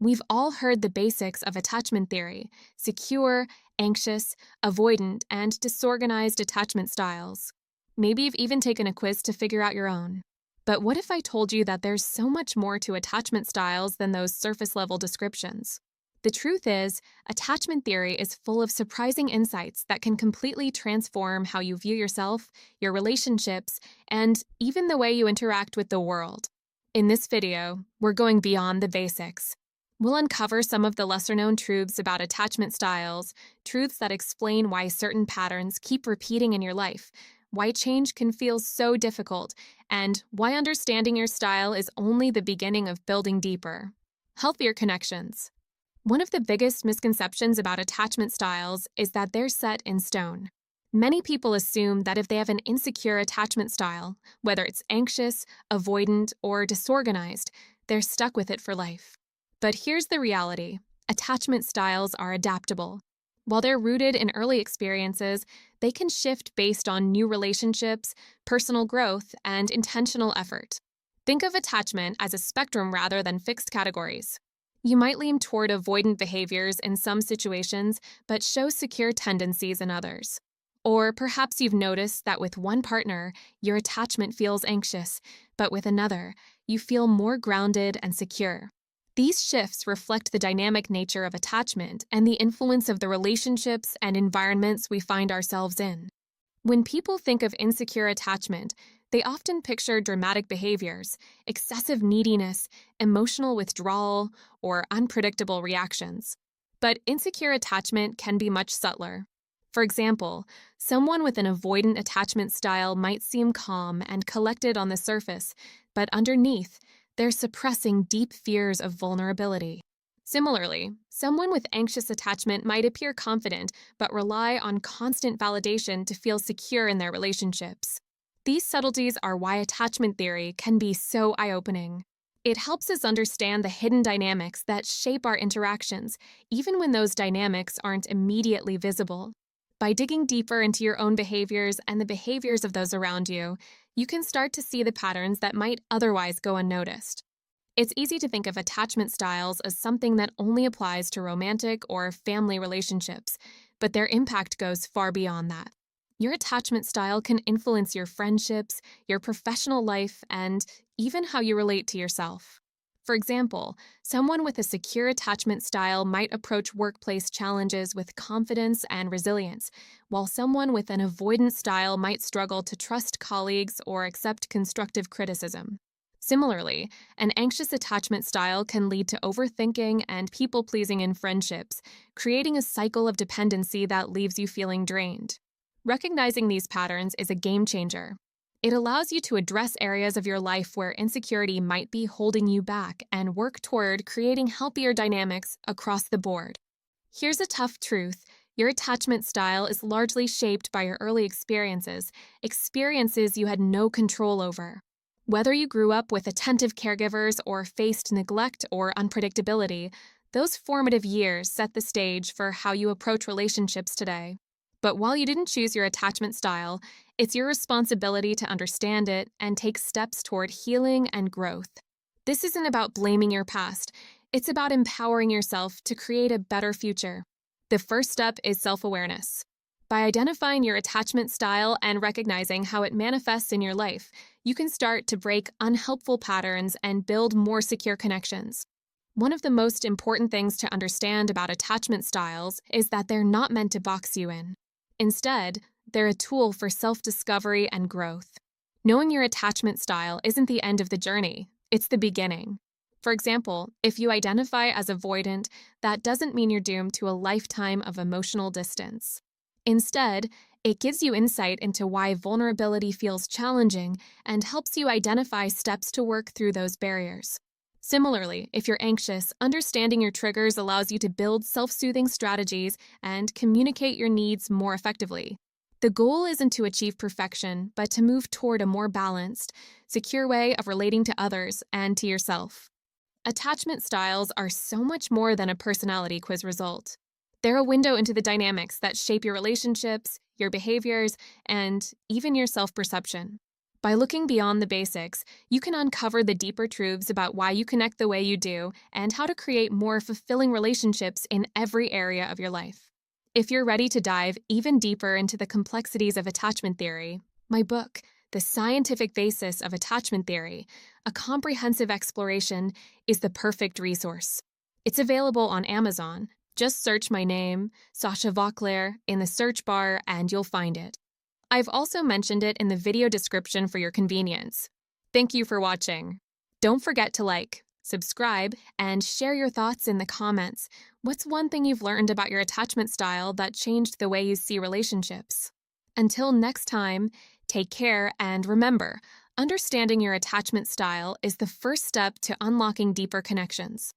We've all heard the basics of attachment theory: secure, anxious, avoidant, and disorganized attachment styles. Maybe you've even taken a quiz to figure out your own. But what if I told you that there's so much more to attachment styles than those surface-level descriptions? The truth is, attachment theory is full of surprising insights that can completely transform how you view yourself, your relationships, and even the way you interact with the world. In this video, we're going beyond the basics. We'll uncover some of the lesser-known truths about attachment styles, truths that explain why certain patterns keep repeating in your life, why change can feel so difficult, and why understanding your style is only the beginning of building deeper, healthier connections. One of the biggest misconceptions about attachment styles is that they're set in stone. Many people assume that if they have an insecure attachment style, whether it's anxious, avoidant, or disorganized, they're stuck with it for life. But here's the reality: attachment styles are adaptable. While they're rooted in early experiences, they can shift based on new relationships, personal growth, and intentional effort. Think of attachment as a spectrum rather than fixed categories. You might lean toward avoidant behaviors in some situations, but show secure tendencies in others. Or perhaps you've noticed that with one partner, your attachment feels anxious, but with another, you feel more grounded and secure. These shifts reflect the dynamic nature of attachment and the influence of the relationships and environments we find ourselves in. When people think of insecure attachment, they often picture dramatic behaviors, excessive neediness, emotional withdrawal, or unpredictable reactions. But insecure attachment can be much subtler. For example, someone with an avoidant attachment style might seem calm and collected on the surface, but underneath, they're suppressing deep fears of vulnerability. Similarly, someone with anxious attachment might appear confident but rely on constant validation to feel secure in their relationships. These subtleties are why attachment theory can be so eye-opening. It helps us understand the hidden dynamics that shape our interactions, even when those dynamics aren't immediately visible. By digging deeper into your own behaviors and the behaviors of those around you, you can start to see the patterns that might otherwise go unnoticed. It's easy to think of attachment styles as something that only applies to romantic or family relationships, but their impact goes far beyond that. Your attachment style can influence your friendships, your professional life, and even how you relate to yourself. For example, someone with a secure attachment style might approach workplace challenges with confidence and resilience, while someone with an avoidant style might struggle to trust colleagues or accept constructive criticism. Similarly, an anxious attachment style can lead to overthinking and people-pleasing in friendships, creating a cycle of dependency that leaves you feeling drained. Recognizing these patterns is a game changer. It allows you to address areas of your life where insecurity might be holding you back and work toward creating healthier dynamics across the board. Here's a tough truth: your attachment style is largely shaped by your early experiences you had no control over. Whether you grew up with attentive caregivers or faced neglect or unpredictability, those formative years set the stage for how you approach relationships today. But while you didn't choose your attachment style, it's your responsibility to understand it and take steps toward healing and growth. This isn't about blaming your past. It's about empowering yourself to create a better future. The first step is self-awareness. By identifying your attachment style and recognizing how it manifests in your life, you can start to break unhelpful patterns and build more secure connections. One of the most important things to understand about attachment styles is that they're not meant to box you in. Instead, they're a tool for self-discovery and growth. Knowing your attachment style isn't the end of the journey, it's the beginning. For example, if you identify as avoidant, that doesn't mean you're doomed to a lifetime of emotional distance. Instead, it gives you insight into why vulnerability feels challenging and helps you identify steps to work through those barriers. Similarly, if you're anxious, understanding your triggers allows you to build self-soothing strategies and communicate your needs more effectively. The goal isn't to achieve perfection, but to move toward a more balanced, secure way of relating to others and to yourself. Attachment styles are so much more than a personality quiz result. They're a window into the dynamics that shape your relationships, your behaviors, and even your self-perception. By looking beyond the basics, you can uncover the deeper truths about why you connect the way you do and how to create more fulfilling relationships in every area of your life. If you're ready to dive even deeper into the complexities of attachment theory, my book, The Scientific Basis of Attachment Theory, a comprehensive exploration, is the perfect resource. It's available on Amazon. Just search my name, Sacha Vauclair, in the search bar and you'll find it. I've also mentioned it in the video description for your convenience. Thank you for watching. Don't forget to like, subscribe, and share your thoughts in the comments. What's one thing you've learned about your attachment style that changed the way you see relationships? Until next time, take care and remember, understanding your attachment style is the first step to unlocking deeper connections.